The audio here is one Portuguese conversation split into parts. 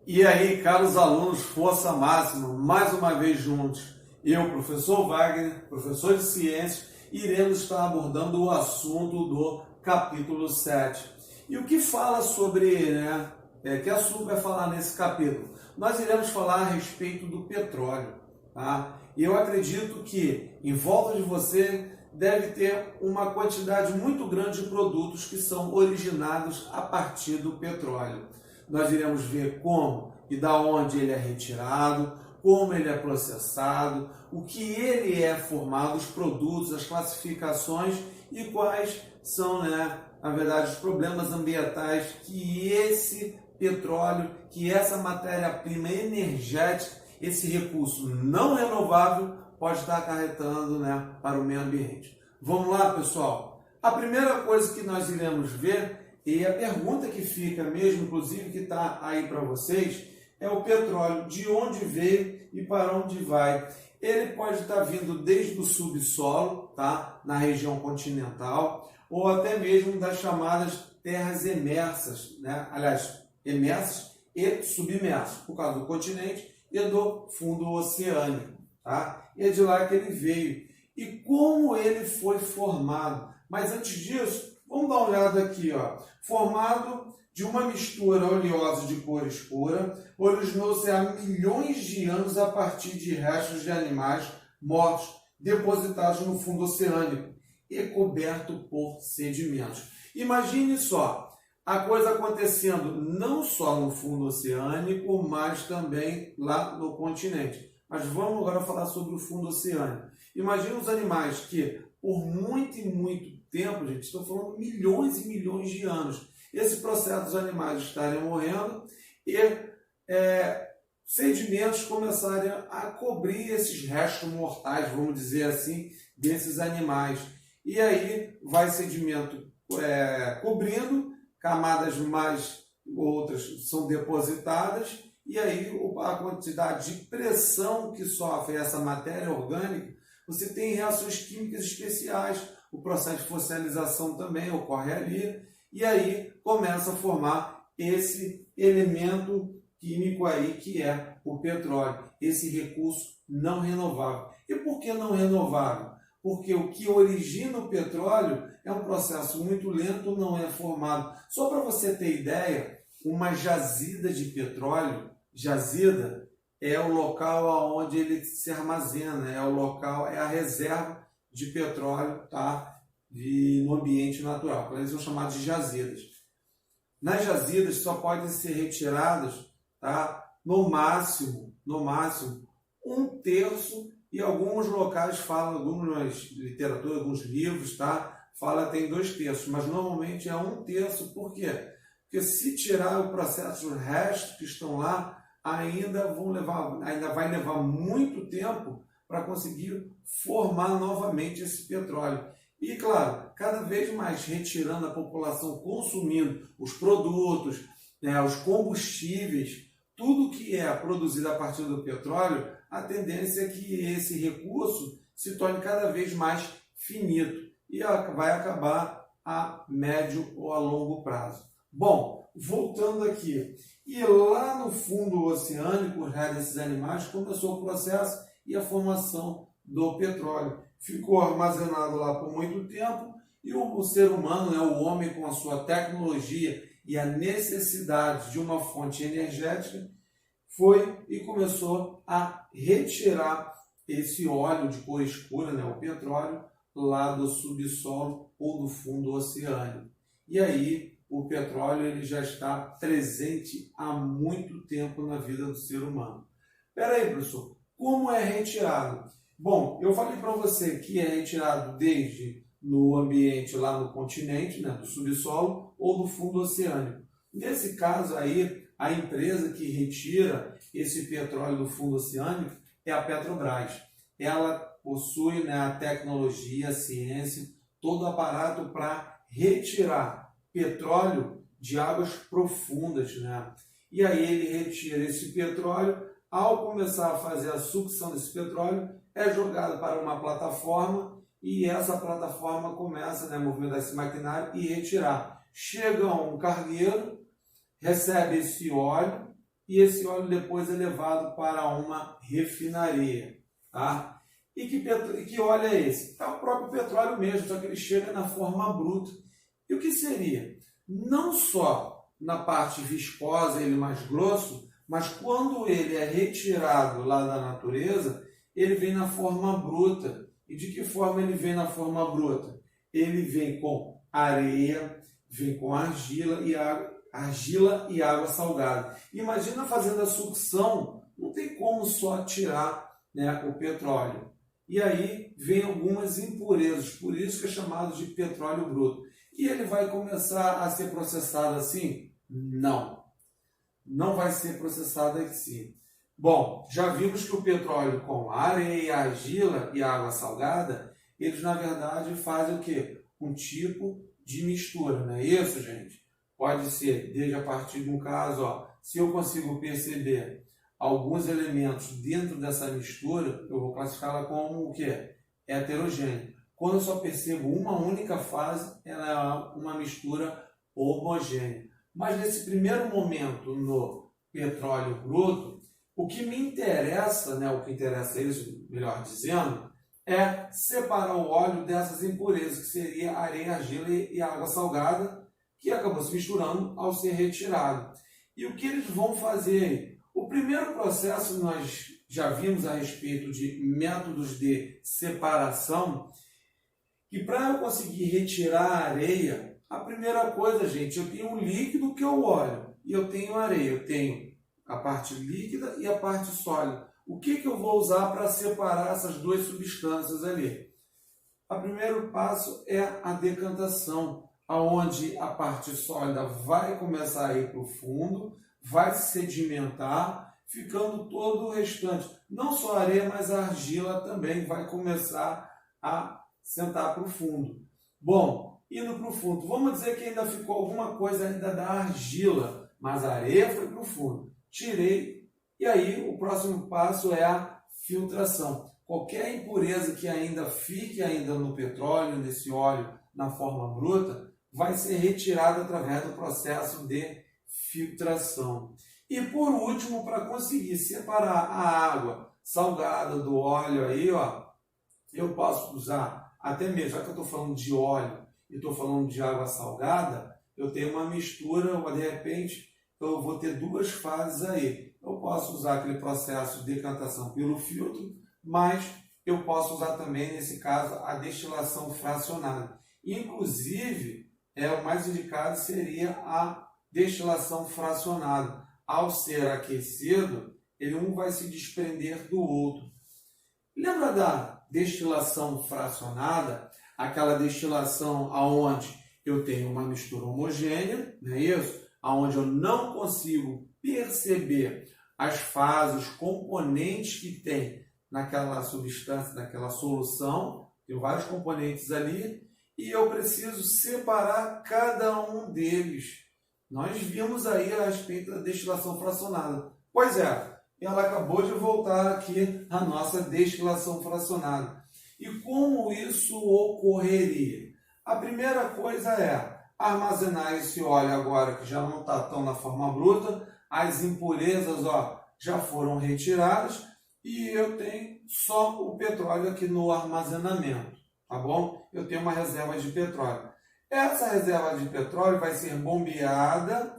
E aí, caros alunos, força máxima, mais uma vez juntos. Eu, professor Wagner, professor de ciências, iremos estar abordando o assunto do capítulo 7. E o que fala sobre, que assunto vai falar nesse capítulo? Nós iremos falar a respeito do petróleo, tá? E eu acredito que em volta de você deve ter uma quantidade muito grande de produtos que são originados a partir do petróleo. Nós iremos ver como e da onde ele é retirado, como ele é processado, o que ele é formado, os produtos, as classificações e quais são, na verdade, os problemas ambientais que esse petróleo, que essa matéria-prima energética, esse recurso não renovável pode estar acarretando, para o meio ambiente. Vamos lá, pessoal? A primeira coisa que nós iremos ver, e a pergunta que fica mesmo, inclusive, que está aí para vocês, é o petróleo, de onde veio e para onde vai. Ele pode estar vindo desde o subsolo, tá? Na região continental, ou até mesmo das chamadas terras emersas, aliás, emersas e submersas, por causa do continente e do fundo oceânico. Tá? E é de lá que ele veio. E como ele foi formado? Mas antes disso, vamos dar uma olhada aqui. Formado de uma mistura oleosa de cor escura, originou-se há milhões de anos a partir de restos de animais mortos depositados no fundo oceânico e coberto por sedimentos. Imagine só, a coisa acontecendo não só no fundo oceânico, mas também lá no continente. Mas vamos agora falar sobre o fundo oceânico. Imagine os animais que, por muito e muito tempo, gente, estou falando milhões e milhões de anos, esse processo dos animais estarem morrendo e sedimentos começarem a cobrir esses restos mortais, vamos dizer assim, desses animais. E aí vai sedimento cobrindo, camadas mais outras são depositadas, e aí a quantidade de pressão que sofre essa matéria orgânica, você tem reações químicas especiais, o processo de fossilização também ocorre ali, e aí começa a formar esse elemento químico aí que é o petróleo, esse recurso não renovável. E por que não renovável? Porque o que origina o petróleo é um processo muito lento, não é formado. Só para você ter ideia, uma jazida de petróleo, jazida é o local onde ele se armazena, é o local, é a reserva de petróleo, tá? No ambiente natural. Eles são chamados de jazidas. Nas jazidas só podem ser retirados, tá? No máximo, um terço, e alguns locais falam, algumas literaturas, alguns livros, tá? Fala tem 2/3, mas normalmente é 1/3. Por quê? Porque se tirar o processo, os restos que estão lá, ainda vai levar muito tempo para conseguir formar novamente esse petróleo. E, claro, cada vez mais retirando a população, consumindo os produtos, os combustíveis, tudo que é produzido a partir do petróleo, a tendência é que esse recurso se torne cada vez mais finito e vai acabar a médio ou a longo prazo. Bom, voltando aqui, e lá no fundo oceânico, desses animais, começou o processo e a formação do petróleo. Ficou armazenado lá por muito tempo e o ser humano, o homem com a sua tecnologia e a necessidade de uma fonte energética, foi e começou a retirar esse óleo de cor escura, o petróleo, lá do subsolo ou do fundo oceânico. E aí o petróleo ele já está presente há muito tempo na vida do ser humano. Espera aí, professor, como é retirado? Bom, eu falei para você que é retirado desde no ambiente lá no continente, do subsolo ou do fundo oceânico. Nesse caso aí, a empresa que retira esse petróleo do fundo oceânico é a Petrobras. Ela possui a tecnologia, a ciência, todo o aparato para retirar petróleo de águas profundas. E aí ele retira esse petróleo, ao começar a fazer a sucção desse petróleo, é jogado para uma plataforma e essa plataforma começa a movimentar esse maquinário e retirar. Chega um cargueiro, recebe esse óleo, e esse óleo depois é levado para uma refinaria. Tá? E que óleo é esse? É o próprio petróleo mesmo, só que ele chega na forma bruta. E o que seria? Não só na parte viscosa, ele mais grosso, mas quando ele é retirado lá da natureza, ele vem na forma bruta. E de que forma ele vem na forma bruta? Ele vem com areia, vem com argila e água salgada. Imagina fazendo a sucção, não tem como só tirar, né, o petróleo. E aí vem algumas impurezas, por isso que é chamado de petróleo bruto. E ele vai começar a ser processado assim? Não. Não vai ser processado assim. Bom, já vimos que o petróleo com areia, argila e água salgada, eles na verdade fazem o quê? Um tipo de mistura, não é isso, gente? Pode ser, desde a partir de um caso, ó, se eu consigo perceber alguns elementos dentro dessa mistura, eu vou classificá-la como o quê? Heterogênea. Quando eu só percebo uma única fase, ela é uma mistura homogênea. Mas nesse primeiro momento no petróleo bruto, o que me interessa, né, o que interessa isso, melhor dizendo, é separar o óleo dessas impurezas, que seria areia, argila e água salgada, que acabou se misturando ao ser retirado. E o que eles vão fazer? O primeiro processo nós já vimos a respeito de métodos de separação, e para eu conseguir retirar a areia, a primeira coisa, gente, eu tenho um líquido que é o óleo, e eu tenho areia, eu tenho a parte líquida e a parte sólida. O que eu vou usar para separar essas duas substâncias ali? O primeiro passo é a decantação, onde a parte sólida vai começar a ir para o fundo, vai se sedimentar, ficando todo o restante. Não só a areia, mas a argila também vai começar a sentar para o fundo. Bom, indo para o fundo, vamos dizer que ainda ficou alguma coisa ainda da argila, mas a areia foi para o fundo. Tirei, e aí o próximo passo é a filtração. Qualquer impureza que ainda fique ainda no petróleo, nesse óleo, na forma bruta, vai ser retirada através do processo de filtração. E por último, para conseguir separar a água salgada do óleo aí, ó, eu posso usar, até mesmo, já que eu estou falando de óleo e estou falando de água salgada, eu tenho uma mistura, ou de repente eu vou ter duas fases aí. Eu posso usar aquele processo de decantação pelo filtro, mas eu posso usar também, nesse caso, a destilação fracionada. Inclusive, o mais indicado seria a destilação fracionada. Ao ser aquecido, um vai se desprender do outro. Lembra da destilação fracionada? Aquela destilação onde eu tenho uma mistura homogênea, não é isso? Onde eu não consigo perceber as fases, os componentes que tem naquela substância, naquela solução, tem vários componentes ali, e eu preciso separar cada um deles. Nós vimos aí a respeito da destilação fracionada. Pois é, ela acabou de voltar aqui a nossa destilação fracionada. E como isso ocorreria? A primeira coisa é armazenar esse óleo agora que já não está tão na forma bruta, as impurezas, ó, já foram retiradas e eu tenho só o petróleo aqui no armazenamento, tá bom? Eu tenho uma reserva de petróleo. Essa reserva de petróleo vai ser bombeada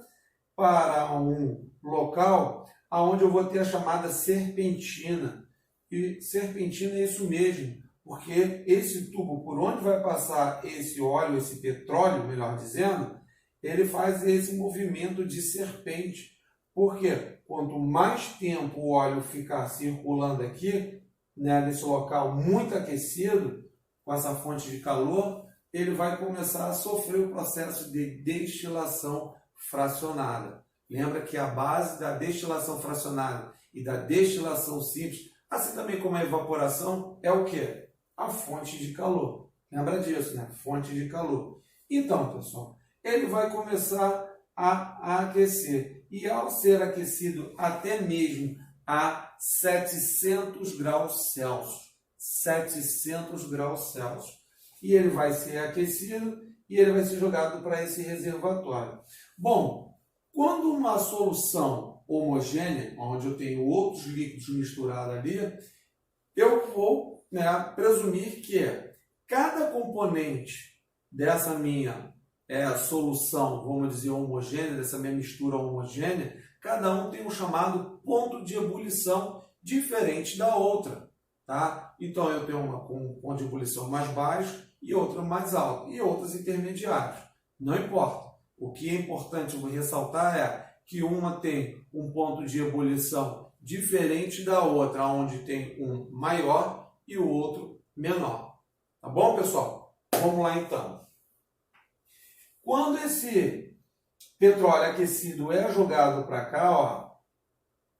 para um local onde eu vou ter a chamada serpentina. E serpentina é isso mesmo, porque esse tubo por onde vai passar esse óleo, esse petróleo, melhor dizendo, ele faz esse movimento de serpente. Por quê? Quanto mais tempo o óleo ficar circulando aqui, né, nesse local muito aquecido, com essa fonte de calor, ele vai começar a sofrer o processo de destilação fracionada. Lembra que a base da destilação fracionada e da destilação simples, assim também como a evaporação, é o quê? A fonte de calor. Lembra disso, né? Fonte de calor. Então, pessoal, ele vai começar a aquecer. E ao ser aquecido até mesmo a 700 graus Celsius. 700 graus Celsius. E ele vai ser aquecido e ele vai ser jogado para esse reservatório. Bom, Quando uma solução homogênea, onde eu tenho outros líquidos misturados ali, eu vou, presumir que cada componente dessa minha solução, vamos dizer, homogênea, dessa minha mistura homogênea, cada um tem um chamado ponto de ebulição diferente da outra. Tá? Então, eu tenho uma com um ponto de ebulição mais baixo e outra mais alto, e outras intermediárias. Não importa. O que é importante eu vou ressaltar é que uma tem um ponto de ebulição diferente da outra, onde tem um maior e o outro menor. Tá bom, pessoal? Vamos lá, então. Quando esse petróleo aquecido é jogado para cá, ó,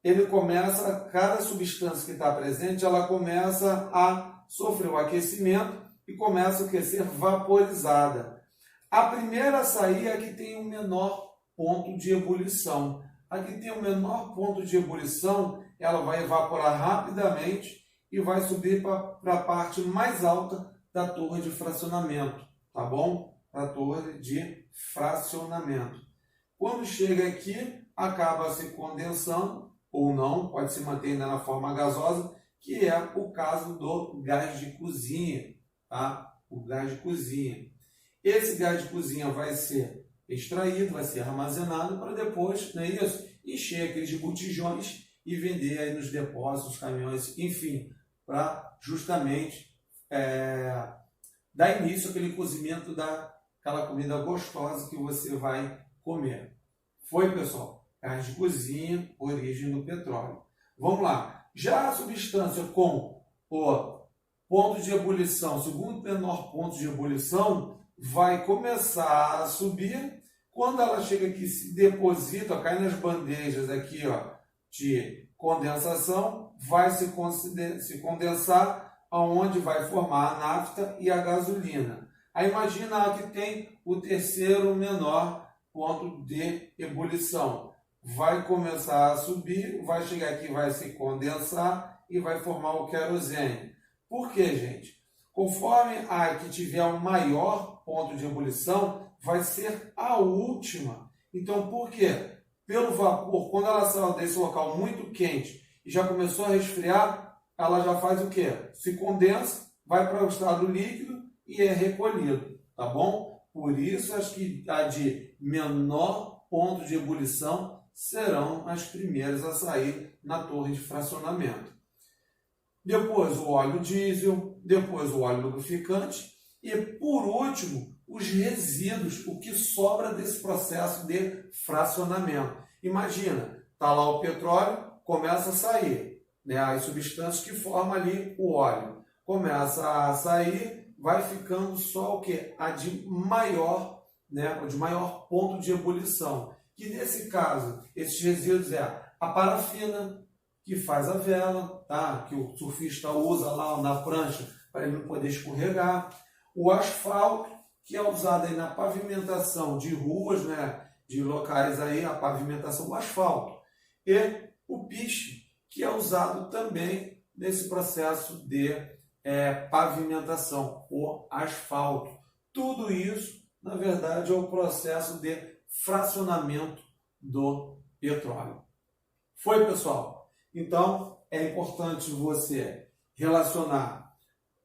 ele começa, cada substância que está presente, ela começa a sofrer o aquecimento e começa a ser vaporizada. A primeira a sair é a que tem o menor ponto de ebulição. A que tem o menor ponto de ebulição, ela vai evaporar rapidamente e vai subir para a parte mais alta da torre de fracionamento, tá bom? Para a torre de fracionamento. Quando chega aqui, acaba se condensando, ou não, pode se manter ainda na forma gasosa, que é o caso do gás de cozinha, tá? O gás de cozinha. Esse gás de cozinha vai ser extraído, vai ser armazenado para depois, não é isso? Encher aqueles botijões e vender aí nos depósitos, caminhões, enfim, para justamente dar início àquele cozimento daquela comida gostosa que você vai comer. Foi, pessoal? Gás de cozinha, origem do petróleo. Vamos lá. Já a substância com o ponto de ebulição, segundo menor ponto de ebulição, vai começar a subir. Quando ela chega aqui, se deposita, cai nas bandejas aqui, ó, de condensação, vai se condensar, aonde vai formar a nafta e a gasolina. Aí imagina que tem o terceiro menor ponto de ebulição. Vai começar a subir, vai chegar aqui, vai se condensar e vai formar o querosene. Por quê, gente? Conforme a que tiver o maior ponto de ebulição, vai ser a última. Então, por quê? Pelo vapor, quando ela sai desse local muito quente e já começou a resfriar, ela já faz o quê? Se condensa, vai para o estado líquido e é recolhido, tá bom? Por isso, acho que a de menor ponto de ebulição serão as primeiras a sair na torre de fracionamento. Depois o óleo diesel, depois o óleo lubrificante e, por último, os resíduos, o que sobra desse processo de fracionamento. Imagina, está lá o petróleo, começa a sair, né, as substâncias que formam ali o óleo. Começa a sair, vai ficando só o quê? A de maior, né, o de maior ponto de ebulição. Que nesse caso, esses resíduos é a parafina, que faz a vela, tá? Que o surfista usa lá na prancha para ele não poder escorregar. O asfalto, que é usado aí na pavimentação de ruas, né? De locais aí, a pavimentação do asfalto. E o piche, que é usado também nesse processo de pavimentação, o asfalto. Tudo isso, na verdade, é o processo de fracionamento do petróleo. Foi, pessoal? Então, é importante você relacionar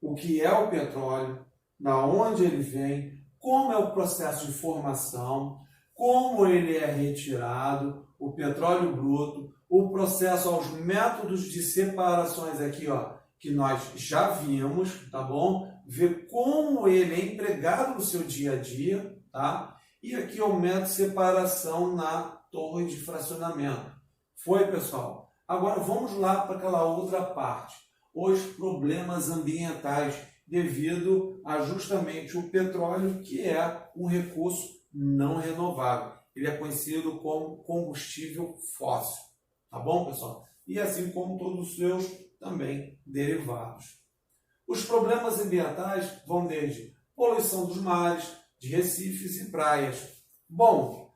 o que é o petróleo, da onde ele vem, como é o processo de formação, como ele é retirado, o petróleo bruto, o processo aos métodos de separações aqui, ó, que nós já vimos, tá bom? Ver como ele é empregado no seu dia a dia, tá? E aqui é o método de separação na torre de fracionamento. Foi, pessoal? Agora vamos lá para aquela outra parte, os problemas ambientais devido a justamente o petróleo, que é um recurso não renovável. Ele é conhecido como combustível fóssil, tá bom, pessoal? E assim como todos os seus também derivados. Os problemas ambientais vão desde poluição dos mares, de recifes e praias. Bom,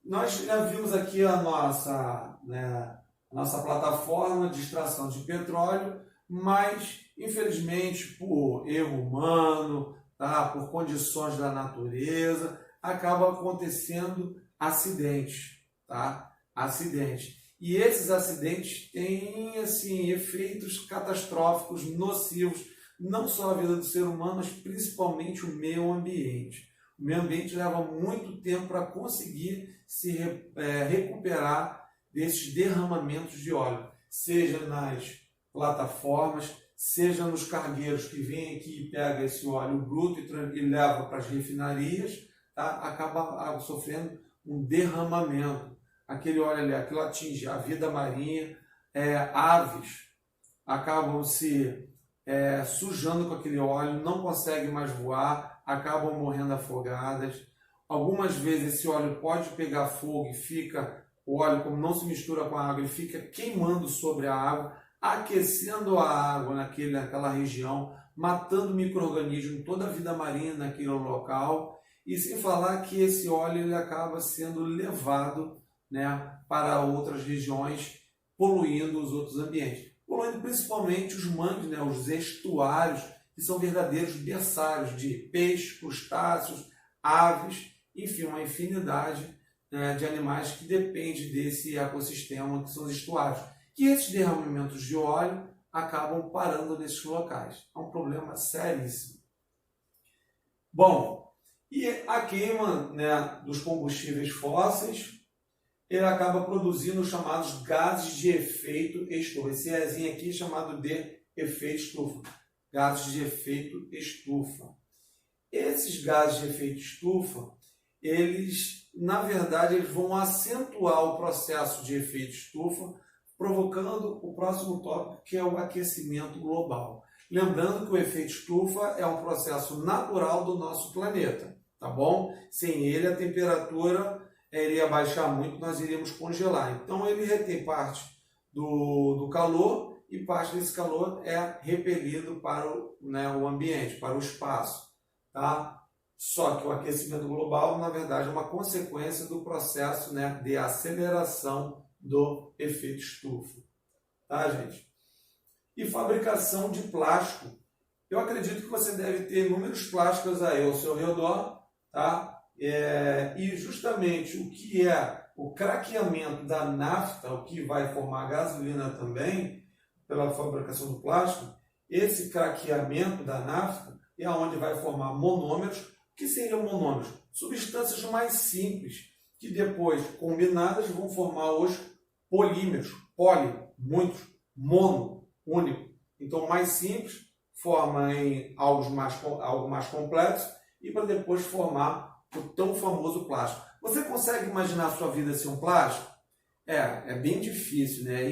nós já vimos aqui a nossa plataforma de extração de petróleo, mas, infelizmente, por erro humano, tá? Por condições da natureza, acaba acontecendo acidentes. tá? Acidentes. E esses acidentes têm assim, efeitos catastróficos, nocivos, não só à vida do ser humano, mas principalmente o meio ambiente. O meio ambiente leva muito tempo para conseguir se recuperar desses derramamentos de óleo, seja nas plataformas, seja nos cargueiros que vêm aqui e pegam esse óleo bruto e leva para as refinarias, tá? Acaba sofrendo um derramamento. Aquele óleo ali, aquilo atinge a vida marinha, aves acabam se sujando com aquele óleo, não conseguem mais voar, acabam morrendo afogadas. Algumas vezes esse óleo pode pegar fogo e fica, o óleo como não se mistura com a água, ele fica queimando sobre a água, aquecendo a água naquela região, matando micro-organismos, toda a vida marinha naquele local, e sem falar que esse óleo ele acaba sendo levado, né, para outras regiões, poluindo os outros ambientes. Poluindo principalmente os mangues, né, os estuários, que são verdadeiros berçários de peixes, crustáceos, aves, enfim, uma infinidade, né, de animais que depende desse ecossistema que são os estuários. E esses derramamentos de óleo acabam parando nesses locais. É um problema seríssimo. Bom, e a queima, né, dos combustíveis fósseis, ele acaba produzindo os chamados gases de efeito estufa. Esse Ezinho aqui é chamado de efeito estufa. Gases de efeito estufa. Esses gases de efeito estufa, eles, na verdade, eles vão acentuar o processo de efeito estufa, provocando o próximo tópico, que é o aquecimento global. Lembrando que o efeito estufa é um processo natural do nosso planeta, tá bom? Sem ele, a temperatura iria baixar muito, nós iríamos congelar. Então, ele retém parte do calor e parte desse calor é repelido para o ambiente, para o espaço, tá? Só que o aquecimento global, na verdade, é uma consequência do processo, né, de aceleração do efeito estufa, tá, gente? E fabricação de plástico. Eu acredito que você deve ter inúmeros plásticos aí ao seu redor, tá? E justamente o que é o craqueamento da nafta, o que vai formar gasolina também, pela fabricação do plástico, esse craqueamento da nafta é onde vai formar monômeros. O que seriam monômeros? Substâncias mais simples, que depois, combinadas, vão formar os polímeros. Poli, muitos, mono, único. Então, mais simples, forma em algo mais complexo, e para depois formar o tão famoso plástico. Você consegue imaginar a sua vida sem um plástico? É bem difícil, né? É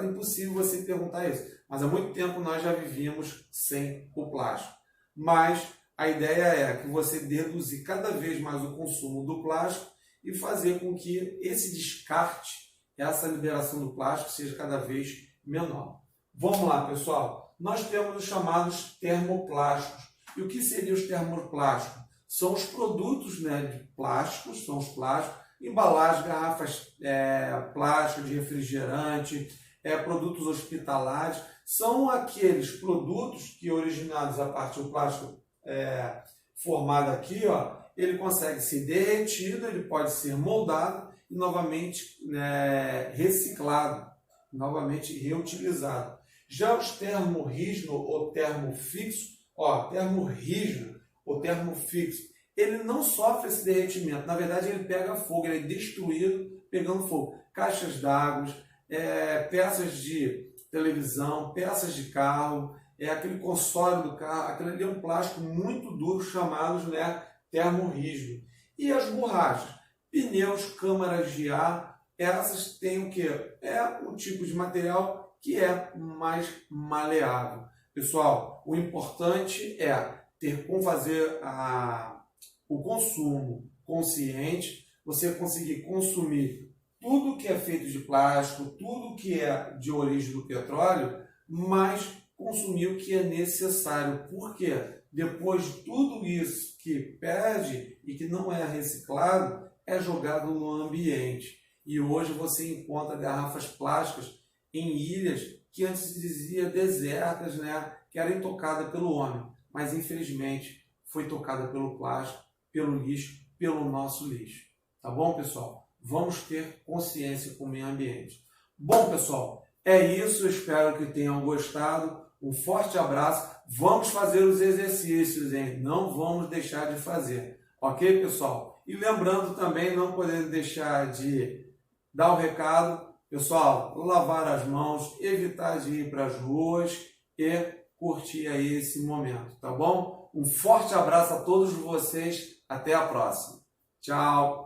impossível você perguntar isso. Mas há muito tempo nós já vivíamos sem o plástico. Mas a ideia é que você deduzir cada vez mais o consumo do plástico e fazer com que esse descarte, essa liberação do plástico seja cada vez menor. Vamos lá, pessoal. Nós temos os chamados termoplásticos. E o que seriam os termoplásticos? São os produtos, né, de plásticos, são os plásticos, embalagens, garrafas plásticas de refrigerante, produtos hospitalares, são aqueles produtos que, originados a partir do plástico formado aqui, ó, ele consegue ser derretido, ele pode ser moldado e novamente reciclado, novamente reutilizado. Já os termorrígidos ou termofixos, termorrígido ou termofixo, ele não sofre esse derretimento. Na verdade, ele pega fogo, ele é destruído pegando fogo. Caixas d'água, peças de televisão, peças de carro, aquele console do carro, aquele ali é um plástico muito duro, chamados, né, termorrígido. E as borrachas, pneus, câmaras de ar, essas têm o quê? É um tipo de material que é mais maleável. Pessoal, o importante é fazer o consumo consciente, você conseguir consumir tudo que é feito de plástico, tudo que é de origem do petróleo, mas consumir o que é necessário. Por quê? Depois de tudo isso que perde e que não é reciclado, é jogado no ambiente. E hoje você encontra garrafas plásticas em ilhas que antes se dizia desertas, né, que eram intocadas pelo homem. Mas infelizmente foi tocada pelo plástico, pelo lixo, pelo nosso lixo. Tá bom, pessoal? vamos ter consciência com o meio ambiente. Bom, pessoal, é isso. Eu espero que tenham gostado. Um forte abraço. Vamos fazer os exercícios, hein? Não vamos deixar de fazer. Ok, pessoal? E lembrando também, não podendo deixar de dar o recado, pessoal, lavar as mãos, evitar de ir para as ruas e curtir aí esse momento, tá bom? Um forte abraço a todos vocês. Até a próxima. Tchau!